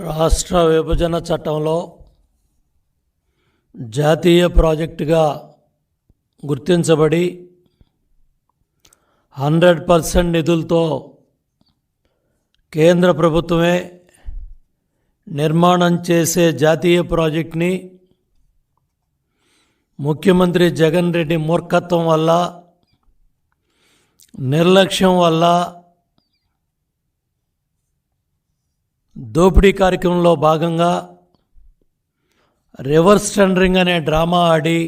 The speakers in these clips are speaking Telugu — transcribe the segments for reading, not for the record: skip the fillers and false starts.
రాష్ట్ర విభజన చట్టంలో జాతీయ ప్రాజెక్టుగా గుర్తించబడి 100% నిధులతో కేంద్ర ప్రభుత్వమే నిర్మాణం చేసే జాతీయ ప్రాజెక్టుని ముఖ్యమంత్రి జగన్ రెడ్డి మూర్ఖత్వం వల్ల, నిర్లక్ష్యం వల్ల, దోపిడీ కార్యక్రమంలో భాగంగా రివర్స్ టెండరింగ్ అనే డ్రామా ఆడి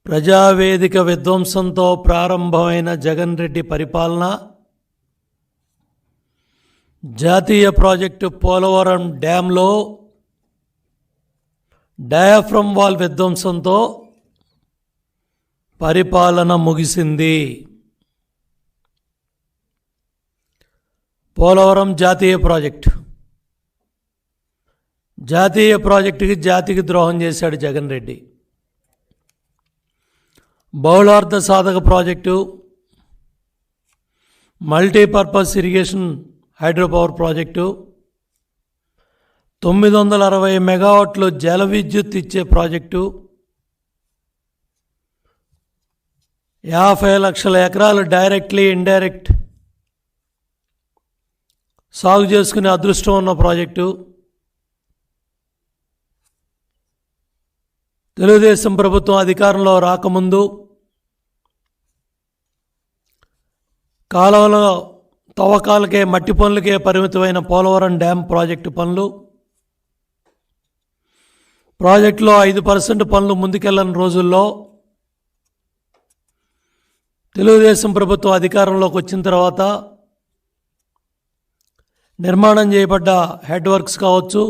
ప్రజావేదిక విధ్వంసంతో ప్రారంభమైన జగన్ రెడ్డి పరిపాలన జాతీయ ప్రాజెక్టు పోలవరం డ్యాంలో డయాఫ్రమ్ వాల్ విధ్వంసంతో పరిపాలన ముగిసింది. పోలవరం జాతీయ ప్రాజెక్టుకి జాతికి ద్రోహం చేశాడు జగన్ రెడ్డి. బహుళార్థ సాధక project, multipurpose irrigation hydro power project, 960 మెగావాట్లు జల విద్యుత్ ఇచ్చే ప్రాజెక్టు, 50 లక్షల ఎకరాలు డైరెక్ట్లీ ఇండైరెక్ట్ సాగు చేసుకునే అదృష్టం ఉన్న ప్రాజెక్టు, తెలుగుదేశం ప్రభుత్వం అధికారంలో రాకముందు కాలువలో తవ్వకాలకే, మట్టి పనులకే పరిమితమైన పోలవరం డ్యామ్ ప్రాజెక్టు పనులు, ప్రాజెక్టులో 5% పనులు ముందుకెళ్ళని రోజుల్లో తెలుగుదేశం ప్రభుత్వం అధికారంలోకి వచ్చిన తర్వాత నిర్మాణం చేయబడ్డ హెడ్ వర్క్స్ కావచ్చు,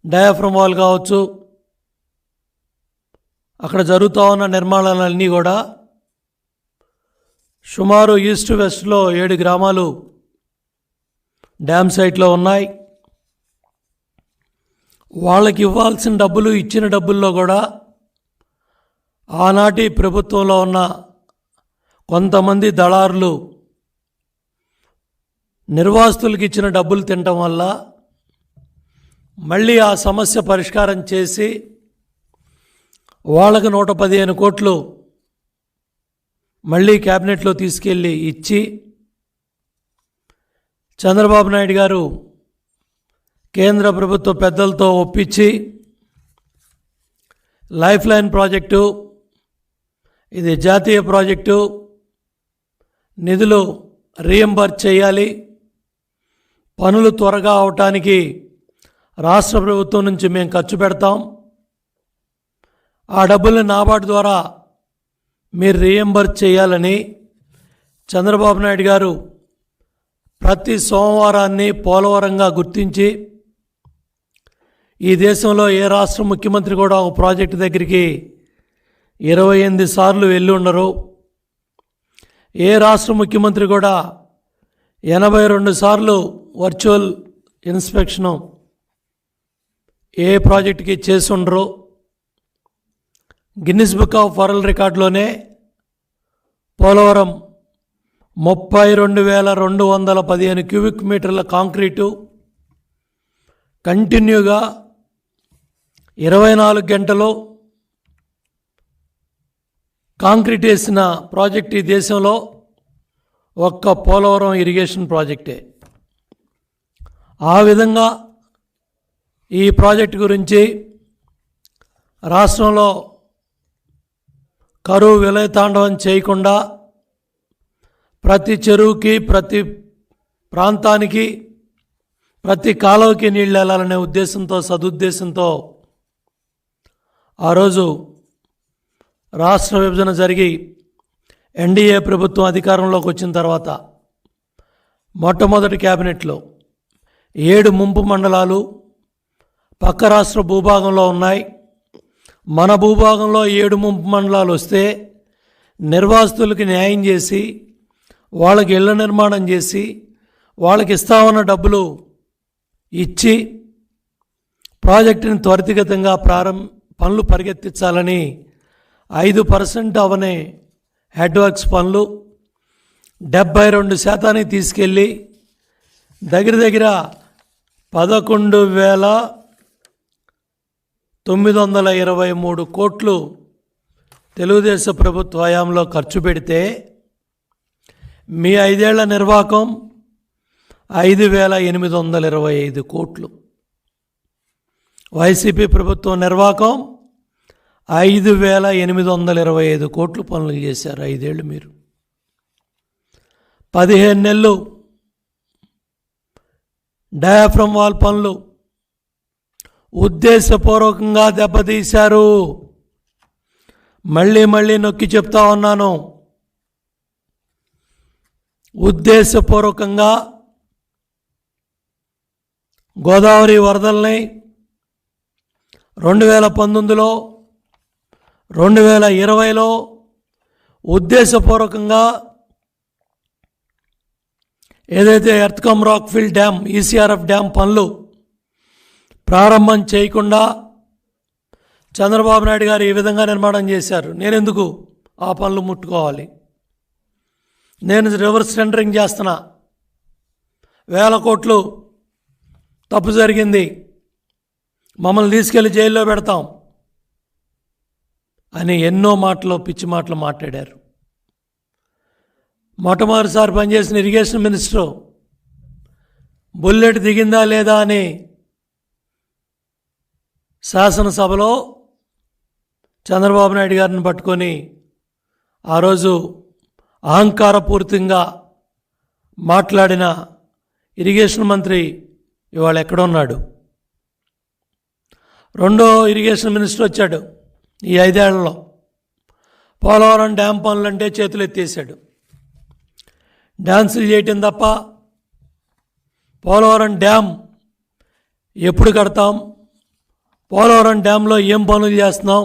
డయాఫ్రమ్ వాల్ కావచ్చు, అక్కడ జరుగుతూ ఉన్న నిర్మాణాలన్నీ కూడా సుమారు ఈస్ట్ వెస్ట్లో 7 గ్రామాలు డ్యామ్ సైట్లో ఉన్నాయి. వాళ్ళకి ఇవ్వాల్సిన డబ్బులు, ఇచ్చిన డబ్బుల్లో కూడా ఆనాటి ప్రభుత్వంలో ఉన్న కొంతమంది దళారులు నిర్వాసితులకు ఇచ్చిన డబ్బులు తినటం వల్ల మళ్ళీ ఆ సమస్య పరిష్కారం చేసి వాళ్ళకు 115 కోట్లు మళ్ళీ క్యాబినెట్లో తీసుకెళ్ళి ఇచ్చి చంద్రబాబు నాయుడు గారు కేంద్ర ప్రభుత్వ పెద్దలతో ఒప్పించి లైఫ్ లైన్ ప్రాజెక్టు, ఇది జాతీయ ప్రాజెక్టు, నిధులు రీఎంబర్స్ చేయాలి, పనులు త్వరగా అవటానికి రాష్ట్ర ప్రభుత్వం నుంచి మేము ఖర్చు పెడతాం, ఆ డబ్బుల్ని నాబార్డు ద్వారా మీరు రీఎంబర్స్ చేయాలని చంద్రబాబు నాయుడు గారు ప్రతి సోమవారాన్ని పోలవరంగా గుర్తించి, ఈ దేశంలో ఏ రాష్ట్ర ముఖ్యమంత్రి కూడా ఒక ప్రాజెక్టు దగ్గరికి 28 సార్లు వెళ్ళి ఉండరు. ఏ రాష్ట్ర ముఖ్యమంత్రి కూడా 82 సార్లు వర్చువల్ ఇన్స్పెక్షను ఏ ప్రాజెక్టుకి చేసి ఉండరు. గిన్నిస్ బుక్ ఆఫ్ వరల్డ్ రికార్డులోనే పోలవరం 32,215 క్యూబిక్ మీటర్ల కాంక్రీటు కంటిన్యూగా 24 గంటలు కాంక్రీట్ వేసిన ప్రాజెక్ట్ ఈ దేశంలో ఒక్క పోలవరం ఇరిగేషన్ ప్రాజెక్టే. ఆ విధంగా ఈ ప్రాజెక్టు గురించి రాష్ట్రంలో కరువు విలయతాండవం చేయకుండా ప్రతి చెరువుకి, ప్రతి ప్రాంతానికి, ప్రతి కాలువకి నీళ్ళు వెళ్ళాలనే ఉద్దేశంతో, సదుద్దేశంతో ఆ రోజు రాష్ట్ర విభజన జరిగి ఎన్డీఏ ప్రభుత్వం అధికారంలోకి వచ్చిన తర్వాత మొట్టమొదటి క్యాబినెట్లో 7 ముంపు మండలాలు పక్క రాష్ట్ర భూభాగంలో ఉన్నాయి. మన భూభాగంలో 7 ముంపు మండలాలు వస్తే నిర్వాసితులకి న్యాయం చేసి, వాళ్ళకి ఇళ్ల నిర్మాణం చేసి, వాళ్ళకి ఇస్తామన్న డబ్బులు ఇచ్చి ప్రాజెక్టుని త్వరితగతంగా పనులు పరిగెత్తించాలని 5% అవనే హెడ్ వర్క్స్ పనులు 72% తీసుకెళ్ళి దగ్గర దగ్గర 11,923 కోట్లు తెలుగుదేశం ప్రభుత్వ హయాంలో ఖర్చు పెడితే మీ 5 ఏళ్ల నిర్వాహకం 5,825 కోట్లు. వైసీపీ ప్రభుత్వం నిర్వాహకం 5,825 కోట్లు పనులు చేశారు 5 ఏళ్ళు. మీరు 15 నెలలు డయాఫ్రమ్ వాల్ పనులు ఉద్దేశపూర్వకంగా దెబ్బతీశారు. మళ్ళీ మళ్ళీ నొక్కి చెప్తా ఉన్నాను, ఉద్దేశపూర్వకంగా గోదావరి వరదల్ని 2019లో 2020లో ఉద్దేశపూర్వకంగా ఏదైతే ఎర్త్కమ్ రాక్ఫిల్ డ్యామ్ ఈసీఆర్ఎఫ్ డ్యామ్ పనులు ప్రారంభం చేయకుండా చంద్రబాబు నాయుడు గారు ఈ విధంగా నిర్మాణం చేశారు. నేను ఎందుకు ఆ పనులు ముట్టుకోవాలి? నేను రివర్స్ టెండరింగ్ చేస్తున్నా, 1000 కోట్లు తప్పు జరిగింది, మమ్మల్ని తీసుకెళ్లి జైల్లో పెడతాం అని ఎన్నో మాటలు పిచ్చి మాటలు మాట్లాడారు. మొట్టమొదటిసారి పనిచేసిన ఇరిగేషన్ మినిస్టర్ బుల్లెట్ దిగిందా లేదా అని శాసనసభలో చంద్రబాబు నాయుడు గారిని పట్టుకొని ఆ రోజు అహంకారపూరితంగా మాట్లాడిన ఇరిగేషన్ మంత్రి ఇవాళ ఎక్కడున్నాడు? రెండో ఇరిగేషన్ మినిస్టర్ వచ్చాడు ఈ 5 ఏళ్లలో. పోలవరం డ్యామ్ పనులంటే చేతులు ఎత్తేసాడు. డ్యాన్సులు చేయటం తప్ప పోలవరం డ్యామ్ ఎప్పుడు కడతాం, పోలవరం డ్యాంలో ఏం పనులు చేస్తున్నాం,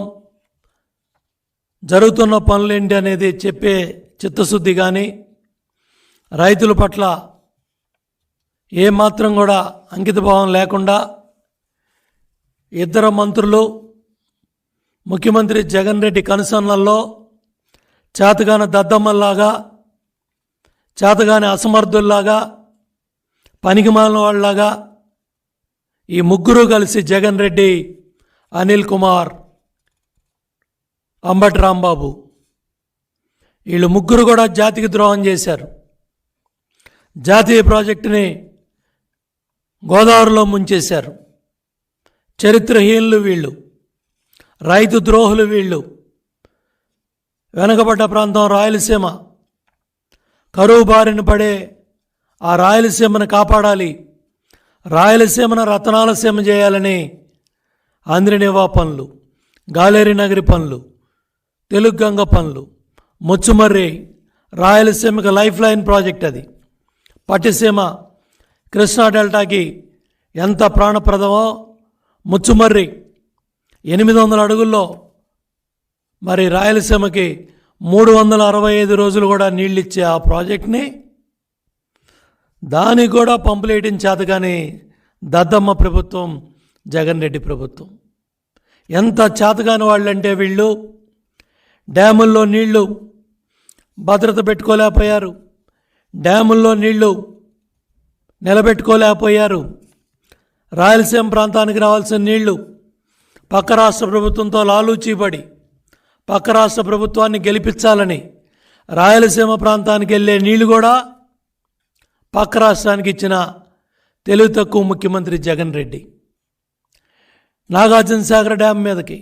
జరుగుతున్న పనులేంటి అనేది చెప్పే చిత్తశుద్ధి కానీ, రైతుల పట్ల ఏమాత్రం కూడా అంకితభావం లేకుండా ఇద్దరు మంత్రులు, ముఖ్యమంత్రి జగన్ రెడ్డి కనుసన్నల్లో చేతగాని దద్దమ్మల్లాగా, చేతగాని అసమర్థుల్లాగా, పనికిమాలిన వాళ్ళలాగా ఈ ముగ్గురు కలిసి జగన్ రెడ్డి, అనిల్ కుమార్, అంబటి రాంబాబు వీళ్ళు ముగ్గురు కూడా జాతికి ద్రోహం చేశారు. జాతీయ ప్రాజెక్టుని గోదావరిలో ముంచేశారు. చరిత్రహీనులు వీళ్ళు, రైతు ద్రోహులు వీళ్ళు. వెనకబడ్డ ప్రాంతం రాయలసీమ, కరువు బారిన పడే ఆ రాయలసీమను కాపాడాలి, రాయలసీమను రతనాల సీమ చేయాలని ఆంధ్రనివా పనులు, గాలేరి నగరి పనులు, తెలుగు గంగ పనులు, ముచ్చుమర్రి రాయలసీమకు లైఫ్ లైన్ ప్రాజెక్ట్ అది. పట్టిసీమ కృష్ణా డెల్టాకి ఎంత ప్రాణప్రదమో ముచ్చుమర్రి 800 అడుగుల్లో, మరి రాయలసీమకి 365 రోజులు కూడా నీళ్ళిచ్చే ఆ ప్రాజెక్ట్ని దానికి కూడా పంపులేయడం చేత కానీ దద్దమ్మ ప్రభుత్వం, జగన్ రెడ్డి ప్రభుత్వం ఎంత చేతగాని వాళ్ళంటే వీళ్ళు డ్యాముల్లో నీళ్లు భద్రత పెట్టుకోలేకపోయారు, డ్యాముల్లో నీళ్లు నిలబెట్టుకోలేకపోయారు. రాయలసీమ ప్రాంతానికి రావాల్సిన నీళ్లు పక్క రాష్ట్ర ప్రభుత్వంతో లాలూచీపడి పక్క రాష్ట్ర ప్రభుత్వాన్ని గెలిపించాలని రాయలసీమ ప్రాంతానికి వెళ్ళే నీళ్లు కూడా పక్క రాష్ట్రానికి ఇచ్చిన తెలివి తక్కువ ముఖ్యమంత్రి జగన్ రెడ్డి. నాగార్జున సాగర్ డ్యామ్ మీదకి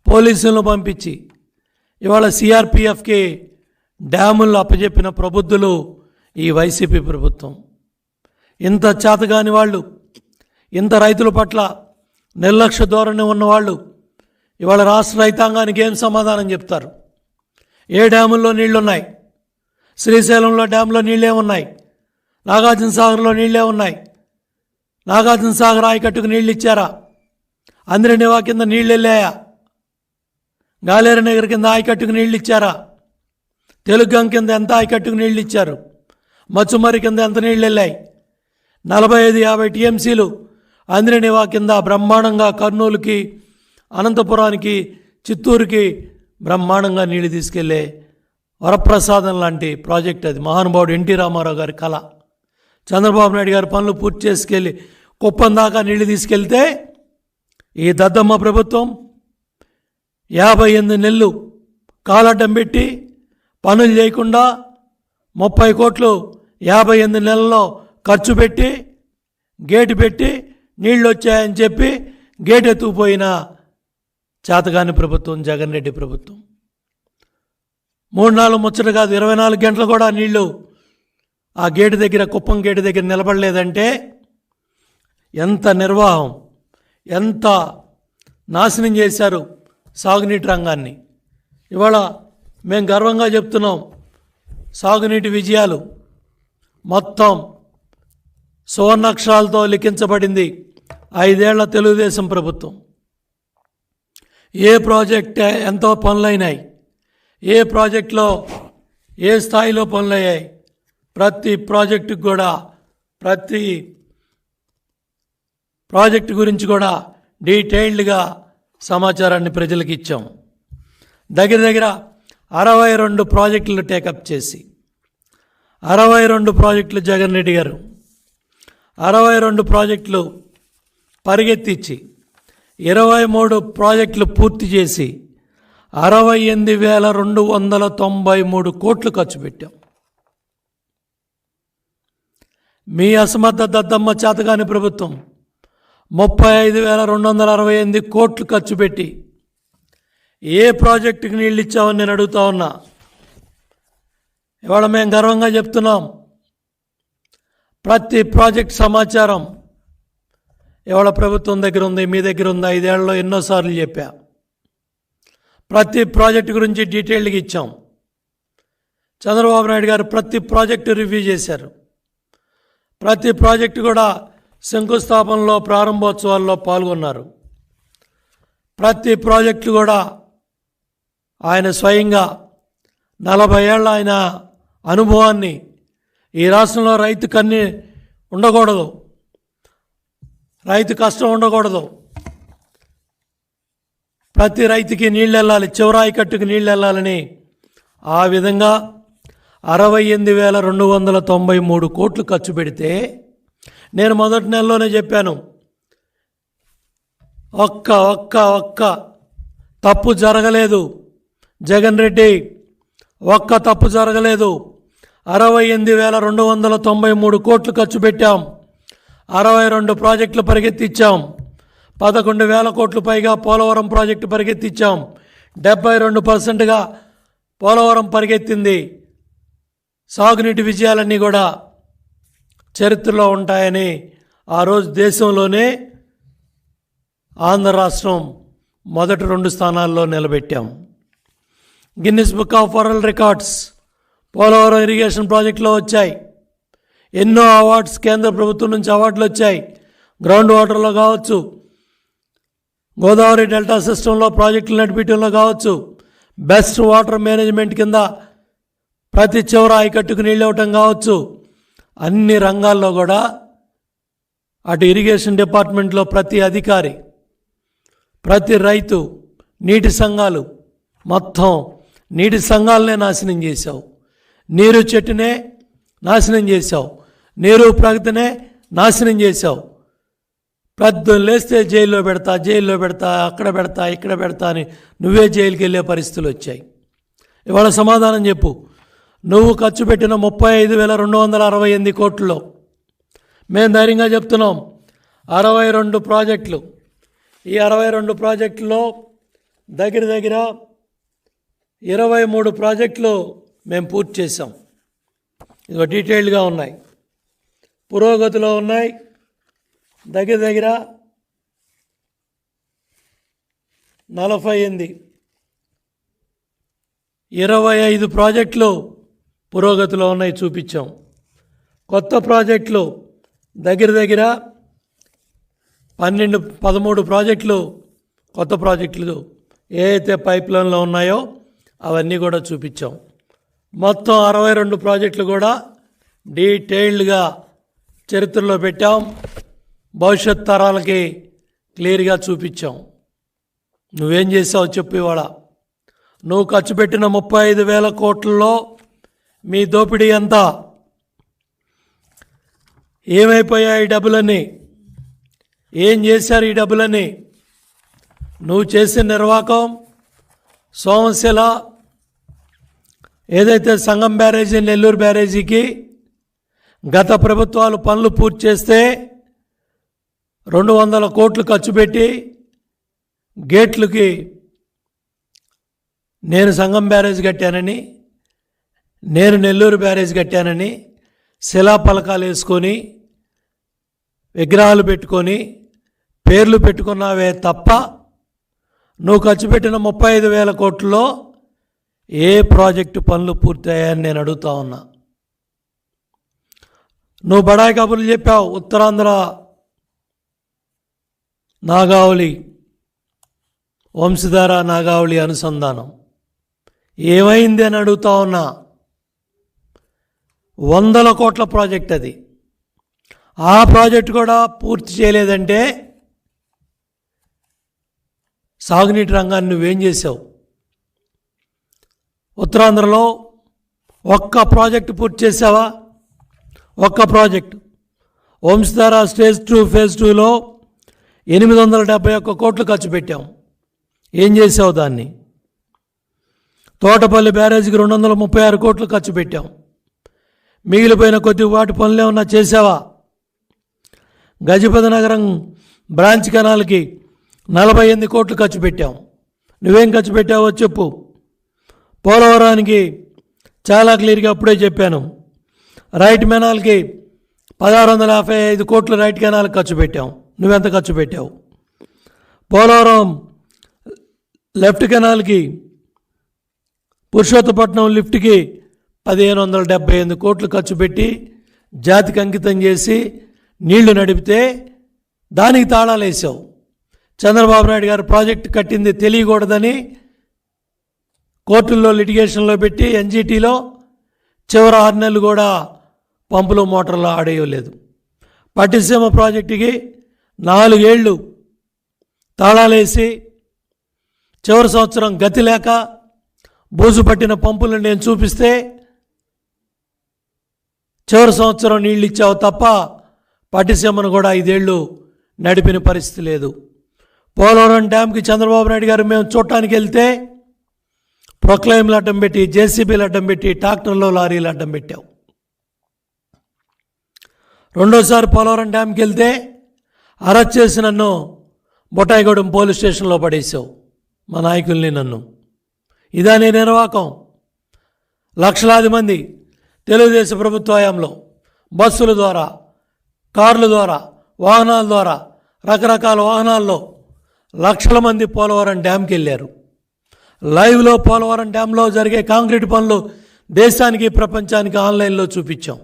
పోలీసులను పంపించి ఇవాళ సిఆర్పిఎఫ్కి డ్యాములను అప్పచెప్పిన ప్రబుద్ధులు ఈ వైసీపీ ప్రభుత్వం. ఇంత చేతగాని వాళ్ళు, ఇంత రైతుల పట్ల నిర్లక్ష్య ధోరణి ఉన్నవాళ్ళు ఇవాళ రాష్ట్ర రైతాంగానికి ఏం సమాధానం చెప్తారు? ఏ డ్యాముల్లో నీళ్లున్నాయి? శ్రీశైలంలో డ్యాంలో నీళ్ళే ఉన్నాయి, నాగార్జున సాగర్లో నీళ్ళే ఉన్నాయి. నాగార్జున సాగర్ ఆయకట్టుకు నీళ్ళు ఇచ్చారా? అంద్రనివా కింద నీళ్ళు వెళ్ళాయా? గాలేరు నగర్ కింద ఆయకట్టుకు నీళ్ళు ఇచ్చారా? తెలుగం కింద ఎంత ఆయకట్టుకు నీళ్ళు ఇచ్చారు? మచ్చుమర్రి కింద ఎంత నీళ్ళు వెళ్ళాయి? 45-50 టీఎంసీలు అంద్రనివా కింద బ్రహ్మాండంగా కర్నూలుకి, అనంతపురానికి, చిత్తూరుకి బ్రహ్మాండంగా నీళ్లు తీసుకెళ్లే వరప్రసాదం లాంటి ప్రాజెక్ట్ అది. మహానుభావుడు ఎన్టీ రామారావు గారి కళ. చంద్రబాబు నాయుడు గారి పనులు పూర్తి చేసుకెళ్ళి కుప్పం దాకా నీళ్లు తీసుకెళ్తే ఈ దద్దమ్మ ప్రభుత్వం 58 నెలలు కాలడ్డం పెట్టి పనులు చేయకుండా 30 కోట్లు 58 నెలల్లో ఖర్చు పెట్టి గేటు పెట్టి నీళ్ళు వచ్చాయని చెప్పి గేట్ ఎత్తుకుపోయిన చేతగాని ప్రభుత్వం జగన్ రెడ్డి ప్రభుత్వం. 3-4 ముచ్చట కాదు, 24 గంటలు కూడా నీళ్లు ఆ గేటు దగ్గర, కుప్పం గేటు దగ్గర నిలబడలేదంటే ఎంత నిర్వాహం, ఎంత నాశనం చేశారు సాగునీటి రంగాన్ని. ఇవాళ మేము గర్వంగా చెప్తున్నాం, సాగునీటి విజయాలు మొత్తం సువర్ణాక్షరాలతో లిఖించబడింది 5 ఏళ్ల తెలుగుదేశం ప్రభుత్వం. ఏ ప్రాజెక్ట్ ఎంతో పనులైనాయి, ఏ ప్రాజెక్టులో ఏ స్థాయిలో పనులయ్యాయి, ప్రతి ప్రాజెక్టుకు కూడా, ప్రతి ప్రాజెక్టు గురించి కూడా డీటెయిల్డ్గా సమాచారాన్ని ప్రజలకు ఇచ్చాం. దగ్గర దగ్గర 62 ప్రాజెక్టులు టేకప్ చేసి, 62 ప్రాజెక్టులు జగన్ రెడ్డి గారు 62 ప్రాజెక్టులు పరిగెత్తించి 23 ప్రాజెక్టులు పూర్తి చేసి 68,293 కోట్లు ఖర్చు పెట్టాం. మీ అసమర్థ దద్దమ్మ చేతగాని ప్రభుత్వం 35,268 కోట్లు ఖర్చు పెట్టి ఏ ప్రాజెక్టుకి నీళ్ళు ఇచ్చామని నేను అడుగుతా ఉన్నా. ఇవాళ మేము గర్వంగా చెప్తున్నాం, ప్రతి ప్రాజెక్ట్ సమాచారం ఇవాళ ప్రభుత్వం దగ్గర ఉంది, మీ దగ్గర ఉంది. 5 ఏళ్లలో ఎన్నోసార్లు చెప్పా, ప్రతి ప్రాజెక్టు గురించి డీటెయిల్డ్గా ఇచ్చాం. చంద్రబాబు నాయుడు గారు ప్రతి ప్రాజెక్టు రివ్యూ చేశారు. ప్రతి ప్రాజెక్టు కూడా శంకుస్థాపనలో, ప్రారంభోత్సవాల్లో పాల్గొన్నారు. ప్రతి ప్రాజెక్టు కూడా ఆయన స్వయంగా 40 ఏళ్ళ ఆయన అనుభవాన్ని, ఈ రాష్ట్రంలో రైతు కన్నీ ఉండకూడదు, రైతు కష్టం ఉండకూడదు, ప్రతి రైతుకి నీళ్ళు వెళ్ళాలి, చివరాయి కట్టుకు నీళ్ళు వెళ్ళాలని ఆ విధంగా 68,293 కోట్లు ఖర్చు పెడితే, నేను మొదటి నెలలోనే చెప్పాను, ఒక్క తప్పు జరగలేదు జగన్ రెడ్డి, ఒక్క తప్పు జరగలేదు. 68,293 కోట్లు ఖర్చు పెట్టాం, 62 ప్రాజెక్టులు పరిగెత్తిచ్చాం, 11,000 కోట్లు పైగా పోలవరం ప్రాజెక్టు పరిగెత్తిచ్చాం. 72%గా పోలవరం పరిగెత్తింది. సాగునీటి విజయాలన్నీ కూడా చరిత్రలో ఉంటాయని ఆ రోజు దేశంలోనే ఆంధ్ర రాష్ట్రం మొదటి 2 స్థానాల్లో నిలబెట్టాం. Guinness book of world records Polavaram irrigation ప్రాజెక్టులో వచ్చాయి. ఎన్నో అవార్డ్స్ కేంద్ర ప్రభుత్వం నుంచి అవార్డులు వచ్చాయి. గ్రౌండ్ వాటర్లో కావచ్చు, గోదావరి డెల్టా సిస్టంలో ప్రాజెక్టులు నడిపించడంలో కావచ్చు, బెస్ట్ వాటర్ మేనేజ్మెంట్ కింద ప్రతి చివర ఆయకట్టుకు నీళ్ళు ఇవ్వటం కావచ్చు, అన్ని రంగాల్లో కూడా అటు ఇరిగేషన్ డిపార్ట్మెంట్లో ప్రతి అధికారి, ప్రతి రైతు, నీటి సంఘాలు, మొత్తం నీటి సంఘాలనే నాశనం చేశావు. నీరు చెట్టునే నాశనం చేశావు, నీరు ప్రగతినే నాశనం చేశావు. పెద్ద లేస్తే జైల్లో పెడతా, అక్కడ పెడతా, ఇక్కడ పెడతా అని నువ్వే జైలుకి వెళ్ళే పరిస్థితులు వచ్చాయి. ఇవాళ సమాధానం చెప్పు. నువ్వు ఖర్చు పెట్టిన 35,268 కోట్లలో మేము ధైర్యంగా చెప్తున్నాం 62 ప్రాజెక్టులు. ఈ 62 ప్రాజెక్టుల్లో దగ్గర 23 ప్రాజెక్టులు మేము పూర్తి చేసాం. ఇదిగో డీటెయిల్డ్గా ఉన్నాయి, పురోగతిలో ఉన్నాయి. దగ్గర 48, 25 ప్రాజెక్టులు పురోగతిలో ఉన్నాయి, చూపించాం. కొత్త ప్రాజెక్టులు దగ్గర 13 ప్రాజెక్టులు, కొత్త ప్రాజెక్టులు ఏ అయితే పైప్లైన్లో ఉన్నాయో అవన్నీ కూడా చూపించాం. మొత్తం 62 ప్రాజెక్టులు కూడా డీటెయిల్డ్గా చరిత్రలో పెట్టాం, భవిష్యత్ తరాలకి క్లియర్గా చూపించాం. నువ్వేం చేసావు చెప్పు. ఇవాళ నువ్వు ఖర్చు పెట్టిన 35,000 కోట్లలో మీ దోపిడీ ఎంత? ఏమైపోయాయి ఈ డబ్బులన్నీ? ఏం చేశారు ఈ డబ్బులన్నీ? నువ్వు చేసిన నిర్వాహకం సోమశిల ఏదైతే సంగం బ్యారేజీ, నెల్లూరు బ్యారేజీకి గత ప్రభుత్వాలు పనులు పూర్తి చేస్తే 200 కోట్లు ఖర్చు పెట్టి గేట్లకి నేను సంగం బ్యారేజ్ కట్టానని, నేను నెల్లూరు బ్యారేజ్ కట్టానని శిలాఫలకాలు వేసుకొని విగ్రహాలు పెట్టుకొని పేర్లు పెట్టుకున్నావే తప్ప నువ్వు ఖర్చు పెట్టిన 35,000 కోట్లలో ఏ ప్రాజెక్టు పనులు పూర్తయ్యాయని నేను అడుగుతా ఉన్నా. నువ్వు బడాయి కబుర్లు చెప్పావు. ఉత్తరాంధ్ర నాగావళి, వంశధార నాగావళి అనుసంధానం ఏమైంది అని అడుగుతా ఉన్నా. 100 కోట్ల ప్రాజెక్ట్ అది. ఆ ప్రాజెక్టు కూడా పూర్తి చేయలేదంటే సాగునీటి రంగాన్ని నువ్వేం చేసావు? ఉత్తరాంధ్రలో ఒక్క ప్రాజెక్టు పూర్తి చేసావా? ఒక్క ప్రాజెక్టు. వంశధార స్టేజ్ 2 ఫేజ్ 2లో 871 కోట్లు ఖర్చు పెట్టాం. ఏం చేసావు దాన్ని? తోటపల్లి బ్యారేజీకి 236 కోట్లు ఖర్చు పెట్టాం. మిగిలిపోయిన కొద్ది వాటి పనులు ఏమన్నా చేసావా? గజపతి నగరం బ్రాంచ్ కెనాల్కి 48 కోట్లు ఖర్చు పెట్టాం. నువ్వేం ఖర్చు పెట్టావో చెప్పు. పోలవరానికి చాలా క్లియర్గా అప్పుడే చెప్పాను. రైట్ కెనాల్కి 1655 కోట్లు రైట్ కెనాల్ ఖర్చు పెట్టాం. నువ్వెంత ఖర్చు పెట్టావు? పోలవరం లెఫ్ట్ కెనాల్కి పురుషోత్తపట్నం లిఫ్ట్కి 1578 కోట్లు ఖర్చు పెట్టి జాతికి అంకితం చేసి నీళ్లు నడిపితే దానికి తాళాలు వేసావు. చంద్రబాబు నాయుడు గారు ప్రాజెక్టు కట్టింది తెలియకూడదని కోర్టుల్లో లిటిగేషన్లో పెట్టి ఎన్జీటీలో చివరి 6 నెలలు కూడా పంపులు మోటార్లు ఆడేయలేదు. పట్టిసీమ ప్రాజెక్టుకి 4 ఏళ్ళు తాళాలేసి చివరి సంవత్సరం గతి లేక బూజు పట్టిన పంపులు నేను చూపిస్తే చివరి సంవత్సరం నీళ్ళు ఇచ్చావు తప్ప పట్టిసీమను కూడా 5 ఏళ్ళు నడిపిన పరిస్థితి లేదు. పోలవరం డ్యామ్కి చంద్రబాబు నాయుడు గారు మేము చూడటానికి వెళ్తే ప్రొక్లైమ్లు అడ్డం పెట్టి, జేసీబీలు అడ్డం పెట్టి, ట్రాక్టర్లో లారీలు అడ్డం పెట్టావు. రెండోసారి పోలవరం డ్యామ్కి వెళ్తే అరెస్ట్ చేసి నన్ను బొటాయిగూడెం పోలీస్ స్టేషన్లో పడేసావు, మా నాయకుల్ని, నన్ను. ఇదా నీ నిర్వాహకం? లక్షలాది మంది తెలుగుదేశం ప్రభుత్వ హయాంలో బస్సుల ద్వారా, కార్ల ద్వారా, వాహనాల ద్వారా, రకరకాల వాహనాల్లో లక్షల మంది పోలవరం డ్యామ్కి వెళ్ళారు. లైవ్లో పోలవరం డ్యాంలో జరిగే కాంక్రీట్ పనులు దేశానికి, ప్రపంచానికి ఆన్లైన్లో చూపించాం.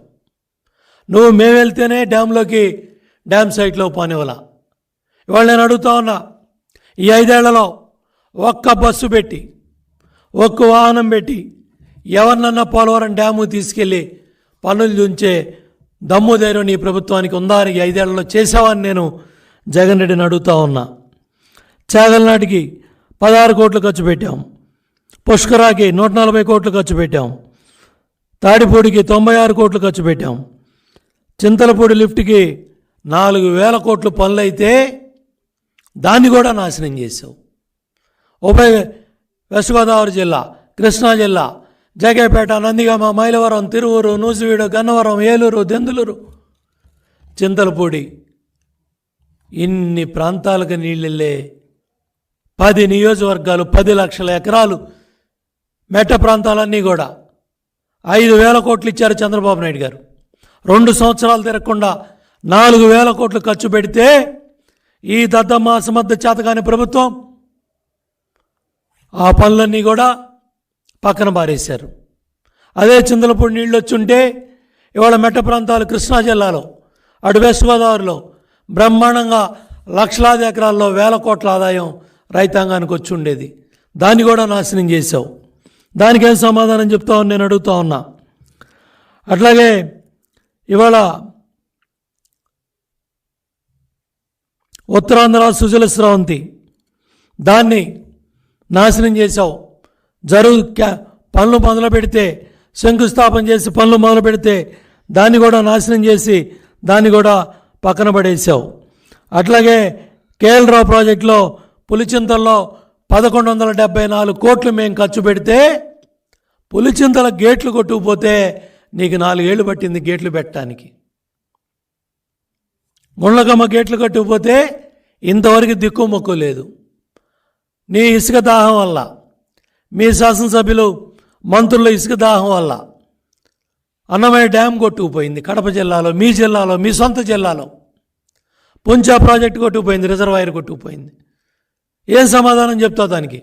నువ్వు మేము వెళ్తేనే డ్యాంలోకి, డ్యామ్ సైట్లో పోనివ్వాల. ఇవాళ నేను అడుగుతా ఉన్నా, ఈ 5 ఏళ్లలో ఒక్క బస్సు పెట్టి, ఒక్క వాహనం పెట్టి ఎవరినన్నా పోలవరం డ్యాము తీసుకెళ్ళి పనులు దుంచే దమ్ము ధైర్యం నీ ప్రభుత్వానికి ఉందా అని 5 ఏళ్లలో చేసావని నేను జగన్ రెడ్డిని అడుగుతా ఉన్నా. చాగల్నాటికి 16 కోట్లు ఖర్చు పెట్టాం. పుష్కరాకి 140 కోట్లు ఖర్చు పెట్టాం. తాడిపూడికి 96 కోట్లు ఖర్చు పెట్టాం. చింతలపూడి లిఫ్ట్కి 4,000 కోట్లు పనులైతే దాన్ని కూడా నాశనం చేసావు. ఉభయ వెస్ట్ గోదావరి జిల్లా, కృష్ణా జిల్లా, జగేపేట, నందిగామ, మైలవరం, తిరువూరు, నూజివీడు, గన్నవరం, ఏలూరు, దెందులూరు, చింతలపూడి, ఇన్ని ప్రాంతాలకు నీళ్ళెళ్ళే 10 నియోజకవర్గాలు, 10 లక్షల ఎకరాలు, మెట్ట ప్రాంతాలన్నీ కూడా 5,000 కోట్లు ఇచ్చారు చంద్రబాబు నాయుడు గారు. 2 సంవత్సరాలు తిరగకుండా 4,000 కోట్లు ఖర్చు పెడితే ఈ దద్దమ్మ అసమర్థ చేతకాని ప్రభుత్వం ఆ పనులన్నీ కూడా పక్కన పారేశారు. అదే చింతలపూడి నీళ్ళు వచ్చుంటే ఇవాళ మెట్ట ప్రాంతాలు కృష్ణా జిల్లాలో, అటు వెస్ట్ గోదావరిలో బ్రహ్మాండంగా లక్షలాది ఎకరాల్లో 1,000 కోట్ల ఆదాయం రైతాంగానికి వచ్చి ఉండేది. దాన్ని కూడా నాశనం చేశావు. దానికేం సమాధానం చెప్తావని నేను అడుగుతా ఉన్నా. అట్లాగే ఇవాళ ఉత్తరాంధ్ర సుజల స్రవంతి, దాన్ని నాశనం చేశావు. పనులు మొదలు పెడితే, శంకుస్థాపన చేసి పనులు మొదలు పెడితే దాన్ని కూడా నాశనం చేసి దాన్ని కూడా పక్కన పడేసావు. అట్లాగే కేఎల్ రావు ప్రాజెక్టులో పులిచింతల్లో 1174 కోట్లు మేము ఖర్చు పెడితే పులిచింతల గేట్లు కొట్టుకుపోతే నీకు 4 ఏళ్ళు పట్టింది గేట్లు పెట్టడానికి. గుండ్లకమ్మ గేట్లు కట్టుకుపోతే ఇంతవరకు దిక్కు మొక్కు లేదు. నీ ఇసుక దాహం వల్ల, మీ శాసనసభ్యులు మంత్రుల ఇసుక దాహం వల్ల అన్నమయ్య డ్యామ్ కొట్టుకుపోయింది. కడప జిల్లాలో, మీ జిల్లాలో, మీ సొంత జిల్లాలో పుంచా ప్రాజెక్టు కొట్టుకుపోయింది, రిజర్వాయర్ కొట్టుకుపోయింది. ఏం సమాధానం చెప్తావు దానికి?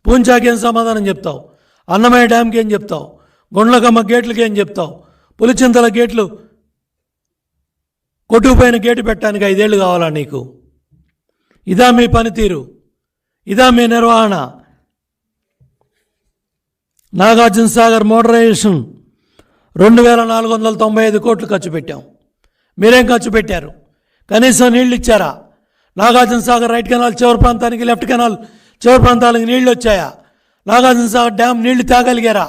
పూంచాకి ఏం సమాధానం చెప్తావు? అన్నమయ్య డ్యామ్కి ఏం చెప్తావు? గుండ్లకమ్మ గేట్లకి ఏం చెప్తావు? పులిచింతల గేట్లు కొట్టుకుపోయిన గేటు పెట్టడానికి 5 ఏళ్ళు కావాలా నీకు? ఇదా మీ పనితీరు? ఇదా మీ నిర్వహణ? నాగార్జున సాగర్ మోడరైజేషన్ 2495 కోట్లు ఖర్చు పెట్టాం. మీరేం ఖర్చు పెట్టారు? కనీసం నీళ్ళు ఇచ్చారా? నాగార్జున సాగర్ రైట్ కెనాల్ చివరి ప్రాంతానికి, లెఫ్ట్ కెనాల్ చివరి ప్రాంతాలకు నీళ్ళు వచ్చాయా? నాగార్జున సాగర్ డ్యామ్ నీళ్లు తాగలిగారా?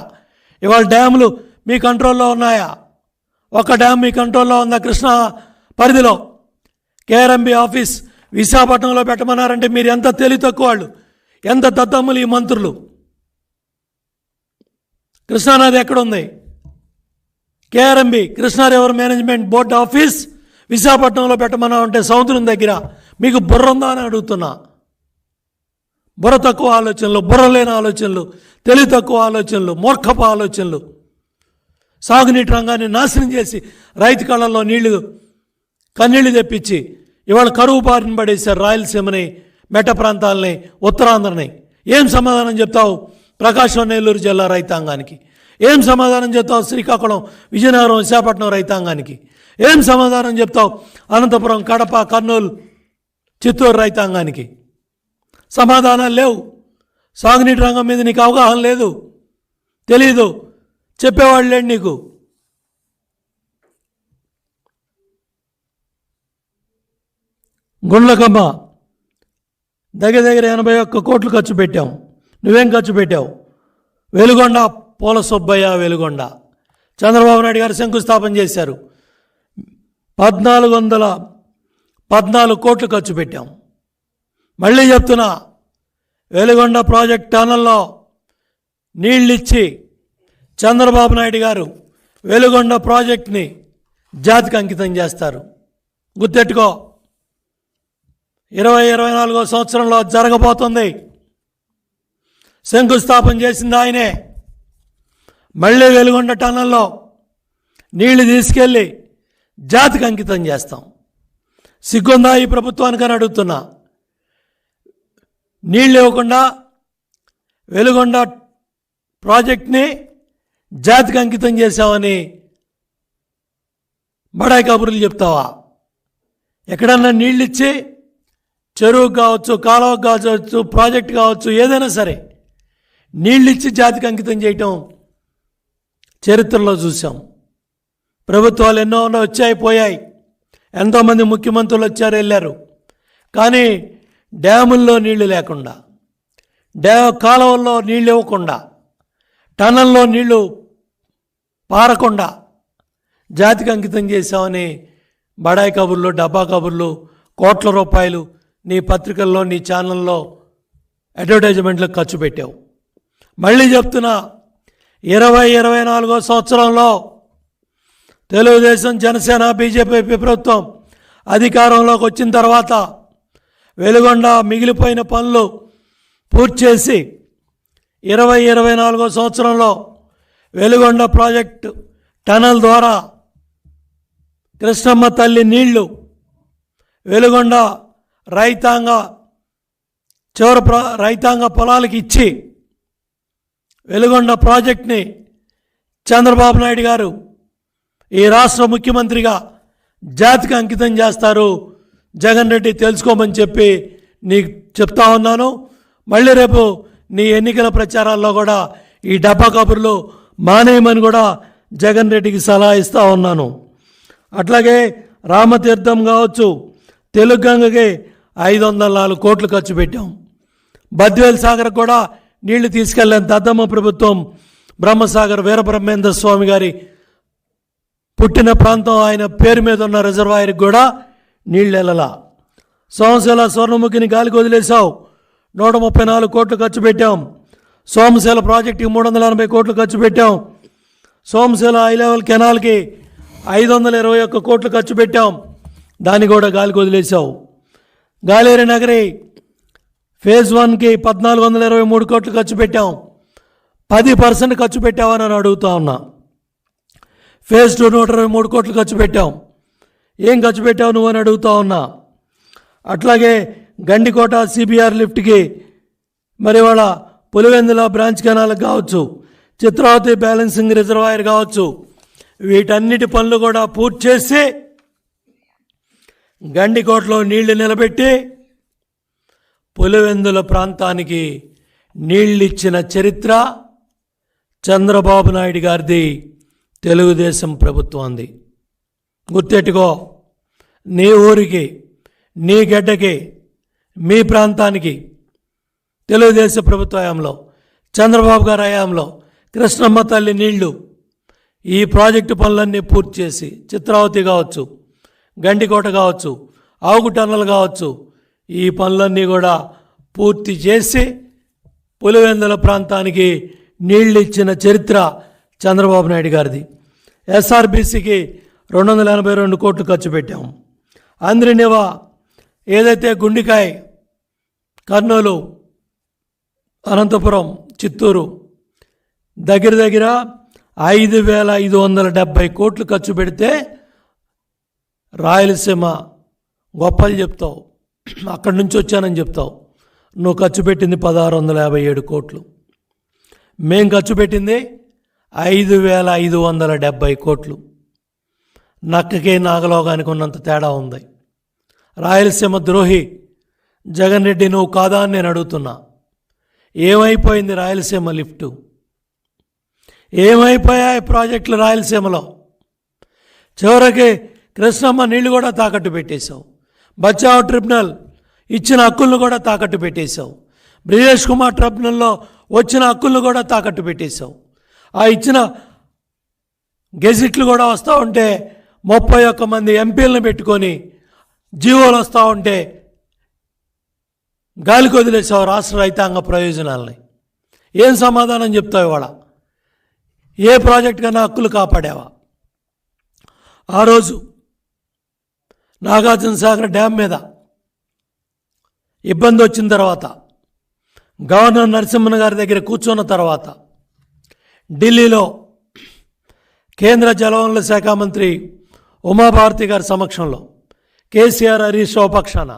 ఇవాళ డ్యాములు మీ కంట్రోల్లో ఉన్నాయా? ఒక డ్యామ్ మీ కంట్రోల్లో ఉందా? కృష్ణా పరిధిలో కేఆర్ఎంబీ ఆఫీస్ విశాఖపట్నంలో పెట్టమన్నారంటే మీరు ఎంత తెలివి తక్కువ వాళ్ళు, ఎంత దద్దమ్ములు ఈ మంత్రులు. కృష్ణానది ఎక్కడుంది? KRMB Krishna river management board office విశాఖపట్నంలో పెట్టమన్నామంటే సముద్రం దగ్గర. మీకు బుర్ర ఉందా అని అడుగుతున్నా. బుర్ర తక్కువ ఆలోచనలు, బుర్ర లేని ఆలోచనలు, తెలివి తక్కువ ఆలోచనలు, మూర్ఖపు ఆలోచనలు, సాగునీటి రంగాన్ని నాశనం చేసి రైతు కళ్ళల్లో కన్నీళ్లు తెప్పించి ఇవాళ కరువు బారిన పడేశారు రాయలసీమని, మెట్ట ప్రాంతాలని, ఉత్తరాంధ్రని. ఏం సమాధానం చెప్తావు ప్రకాశం నెల్లూరు జిల్లా రైతాంగానికి? ఏం సమాధానం చెప్తావు శ్రీకాకుళం, విజయనగరం, విశాఖపట్నం రైతాంగానికి? ఏం సమాధానం చెప్తావు అనంతపురం, కడప, కర్నూలు, చిత్తూరు రైతాంగానికి? సమాధానాలు లేవు. సాగునీటి రంగం మీద నీకు అవగాహన లేదు, తెలీదు, చెప్పేవాళ్ళు లేడు నీకు. గుండ్లకమ్మ దగ్గర 81 కోట్లు ఖర్చు పెట్టాం. నువ్వేం ఖర్చు పెట్టావు? వెలుగొండ పూల సుబ్బయ్య, వెలుగొండ చంద్రబాబు నాయుడు గారు శంకుస్థాపన చేశారు. 1414 కోట్లు ఖర్చు పెట్టాం. మళ్ళీ చెప్తున్నా, వెలుగొండ ప్రాజెక్ట్ టనల్లో నీళ్ళిచ్చి చంద్రబాబు నాయుడు గారు వెలుగొండ ప్రాజెక్ట్ని జాతికి అంకితం చేస్తారు. గుర్తెట్టుకో, 2024 సంవత్సరంలో జరగబోతుంది. శంకుస్థాపన చేసింది ఆయనే. మళ్ళీ వెలుగొండ టనల్లో నీళ్లు తీసుకెళ్ళి జాతికి అంకితం చేస్తాం. సిగ్గుందా ఈ ప్రభుత్వానికి అని అడుగుతున్నా. నీళ్ళు ఇవ్వకుండా వెలుగొండ ప్రాజెక్ట్ని జాతికి అంకితం చేశామని బడాయి కబుర్లు చెప్తావా? ఎక్కడన్నా నీళ్ళిచ్చి చెరువుకు కావచ్చు, కాలువకు కావచ్చు, ప్రాజెక్ట్ కావచ్చు, ఏదైనా సరే నీళ్ళిచ్చి జాతికి అంకితం చేయటం చరిత్రలో చూసాం. ప్రభుత్వాలు ఎన్నో వచ్చాయి, పోయాయి. ఎంతోమంది ముఖ్యమంత్రులు వచ్చారు, వెళ్ళారు. కానీ డ్యాముల్లో నీళ్లు లేకుండా, కాలువల్లో నీళ్ళు ఇవ్వకుండా, టన్నల్లో నీళ్లు పారకుండా జాతికి అంకితం చేశామని బడాయి కబుర్లు, డబ్బా కబుర్లు, కోట్ల రూపాయలు నీ పత్రికల్లో, నీ ఛానల్లో అడ్వర్టైజ్మెంట్లకు ఖర్చు పెట్టావు. మళ్ళీ చెప్తున్నా, 2024 సంవత్సరంలో తెలుగుదేశం, జనసేన, బీజేపీ ప్రభుత్వం అధికారంలోకి వచ్చిన తర్వాత వెలుగొండ మిగిలిపోయిన పనులు పూర్తి చేసి 2024 సంవత్సరంలో వెలుగొండ ప్రాజెక్టు టనల్ ద్వారా కృష్ణమ్మ తల్లి నీళ్లు వెలుగొండ రైతాంగ పొలాలకు ఇచ్చి వెలుగొండ ప్రాజెక్ట్ని చంద్రబాబు నాయుడు గారు ఈ రాష్ట్ర ముఖ్యమంత్రిగా జాతికి అంకితం చేస్తారు. జగన్ రెడ్డి తెలుసుకోమని చెప్పి నీకు చెప్తా ఉన్నాను. మళ్ళీ రేపు నీ ఎన్నికల ప్రచారాల్లో కూడా ఈ డబ్బా కబుర్లు మానేయమని కూడా జగన్ రెడ్డికి సలహా ఇస్తూ ఉన్నాను. అట్లాగే రామతీర్థం కావచ్చు, తెలుగు గంగకి 504 కోట్లు ఖర్చు పెట్టాం. బద్వేల్ సాగర్ కూడా నీళ్లు తీసుకెళ్ళిన దద్దమ్మ ప్రభుత్వం బ్రహ్మసాగర్ వీరబ్రహ్మేంద్ర స్వామి గారి పుట్టిన ప్రాంతం ఆయన పేరు మీద ఉన్న రిజర్వాయర్కి కూడా నీళ్ళు వెళ్ళలా. సోమశిల స్వర్ణముఖిని గాలికి వదిలేసావు, 134 కోట్లు ఖర్చు పెట్టాం. సోమశిల ప్రాజెక్టుకి 380 కోట్లు ఖర్చు పెట్టాం. సోమశిల హై లెవెల్ కెనాల్కి 521 కోట్లు ఖర్చు పెట్టాం, దాన్ని కూడా గాలికి వదిలేసావు. గాలేరు నగరి ఫేజ్ 1కి 1423 కోట్లు ఖర్చు పెట్టాం, 10% ఖర్చు పెట్టావని అడుగుతా ఉన్నా. ఫేజ్ 2 123 కోట్లు ఖర్చు పెట్టాం, ఏం ఖర్చు పెట్టావు నువ్వు అని అడుగుతా ఉన్నా. అట్లాగే గండికోట సిబిఆర్ లిఫ్ట్కి, మరి వాళ్ళ పులివెందుల బ్రాంచ్ కెనాల్కి కావచ్చు, చిత్రావతి బ్యాలెన్సింగ్ రిజర్వాయర్ కావచ్చు, వీటన్నిటి పనులు కూడా పూర్తి చేసి గండికోటలో నీళ్లు నిలబెట్టి పులివెందుల ప్రాంతానికి నీళ్ళిచ్చిన చరిత్ర చంద్రబాబు నాయుడు గారిది, తెలుగుదేశం ప్రభుత్వంది. గుర్తెట్టుకో, నీ ఊరికి, నీ గడ్డకి, మీ ప్రాంతానికి తెలుగుదేశం ప్రభుత్వ హయాంలో, చంద్రబాబు గారి హయాంలో కృష్ణమ్మ తల్లి నీళ్లు, ఈ ప్రాజెక్టు పనులన్నీ పూర్తి చేసి చిత్రావతి కావచ్చు, గండికోట కావచ్చు, ఆవుగు టన్నల్ కావచ్చు, ఈ పనులన్నీ కూడా పూర్తి చేసి పులివెందుల ప్రాంతానికి నీళ్ళు ఇచ్చిన చరిత్ర చంద్రబాబు నాయుడు గారిది. ఎస్ఆర్బీసీకి 282 కోట్లు ఖర్చు పెట్టాం. అంద్రినివా ఏదైతే గుండికాయ, కర్నూలు, అనంతపురం, చిత్తూరు దగ్గర 5,570 కోట్లు ఖర్చు పెడితే రాయలసీమ గొప్పలు చెప్తావు, అక్కడి నుంచి వచ్చానని చెప్తావు. నువ్వు ఖర్చు పెట్టింది 1,657 కోట్లు, మేం ఖర్చు పెట్టింది 5,570 కోట్లు. నక్కకే నాగలోగానికి ఉన్నంత తేడా ఉంది. రాయలసీమ ద్రోహి జగన్ రెడ్డి నువ్వు కాదా అని నేను అడుగుతున్నా. ఏమైపోయింది రాయలసీమ లిఫ్టు? ఏమైపోయాయి ప్రాజెక్టులు రాయలసీమలో? చివరికి కృష్ణమ్మ నీళ్లు కూడా తాకట్టు పెట్టేశావు. బచావ్ ట్రిబ్యునల్ ఇచ్చిన హక్కులను కూడా తాకట్టు పెట్టేశావు. బ్రిజేష్ కుమార్ ట్రిబ్యునల్లో వచ్చిన హక్కులను కూడా తాకట్టు పెట్టేశావు. ఆ ఇచ్చిన గెజిట్లు కూడా వస్తూ ఉంటే 31 మంది ఎంపీలను పెట్టుకొని జీవోలు వస్తూ ఉంటే గాలికి వదిలేసావు రాష్ట్ర రైతాంగ ప్రయోజనాలని. ఏం సమాధానం చెప్తావు ఇవాళ? ఏ ప్రాజెక్ట్ కన్నా హక్కులు కాపాడావా? ఆ రోజు నాగార్జున సాగర్ డ్యామ్ మీద ఇబ్బంది వచ్చిన తర్వాత, గవర్నర్ నరసింహన్ గారి దగ్గర కూర్చున్న తర్వాత, ఢిల్లీలో కేంద్ర జలవనరుల శాఖ మంత్రి ఉమాభారతి గారి సమక్షంలో కేసీఆర్, హరీష్ రావు పక్షాన,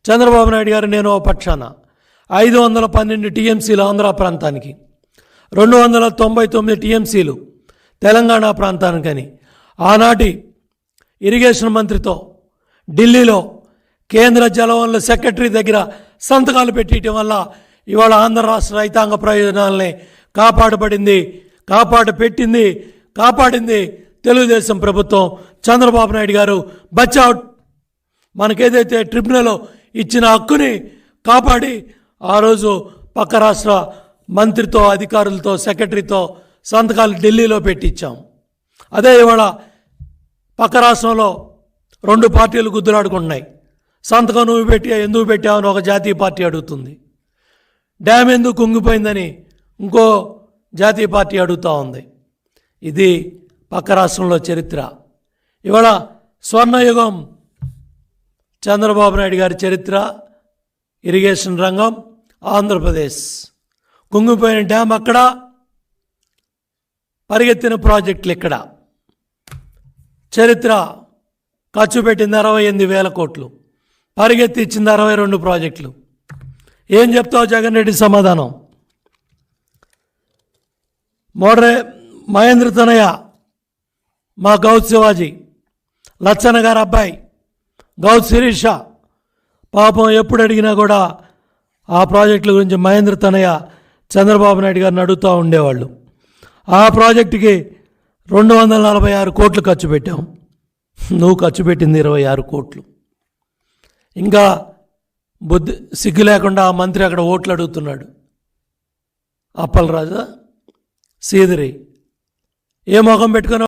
చంద్రబాబు నాయుడు గారు, నేను పక్షాన 512 టీఎంసీలు ఆంధ్ర ప్రాంతానికి, 299 టీఎంసీలు తెలంగాణ ప్రాంతానికని ఆనాటి ఇరిగేషన్ మంత్రితో ఢిల్లీలో కేంద్ర జలవనరుల సెక్రటరీ దగ్గర సంతకాలు పెట్టడం వల్ల ఇవాళ ఆంధ్ర రాష్ట్ర రైతాంగ ప్రయోజనాలని కాపాడింది తెలుగుదేశం ప్రభుత్వం, చంద్రబాబు నాయుడు గారు. బచావ్ మనకేదైతే ట్రిబ్యునల్ ఇచ్చిన హక్కుని కాపాడి ఆ రోజు పక్క రాష్ట్ర మంత్రితో, అధికారులతో, సెక్రటరీతో సంతకాలు ఢిల్లీలో పెట్టించాం. అదే ఇవాళ పక్క రాష్ట్రంలో 2 పార్టీలు గుద్దులాడుకుంటున్నాయి. సంతకం నువ్వు ఎందుకు పెట్టావని ఒక జాతీయ పార్టీ అడుగుతుంది, డ్యామ్ ఎందుకు కుంగిపోయిందని ఇంకో జాతీయ పార్టీ అడుగుతూ ఉంది. ఇది పక్క రాష్ట్రంలో చరిత్ర. ఇవాళ స్వర్ణయుగం చంద్రబాబు నాయుడు గారి చరిత్ర, ఇరిగేషన్ రంగం ఆంధ్రప్రదేశ్. కుంగిపోయిన డ్యామ్ అక్కడ, పరిగెత్తిన ప్రాజెక్టులు ఇక్కడ. చరిత్ర ఖర్చు పెట్టింది 68,000 కోట్లు, పరిగెత్తి ఇచ్చింది 62 ప్రాజెక్టులు. ఏం చెప్తావు జగన్ రెడ్డి సమాధానం? మహేంద్ర తనయ మా గౌత్ శివాజీ, లచ్చన్న గారి అబ్బాయి గౌత్ శిరీష, పాపం ఎప్పుడు అడిగినా కూడా ఆ ప్రాజెక్టుల గురించి మహేంద్ర తనయ చంద్రబాబు నాయుడు గారిని అడుగుతూ ఉండేవాళ్ళు. ఆ ప్రాజెక్టుకి 246 కోట్లు ఖర్చు పెట్టాం, నువ్వు ఖర్చు పెట్టింది 26 కోట్లు. ఇంకా సిగ్గు లేకుండా ఆ మంత్రి అక్కడ ఓట్లు అడుగుతున్నాడు. అప్పలరాజా సీదిరి ఏ మొఖం పెట్టుకుని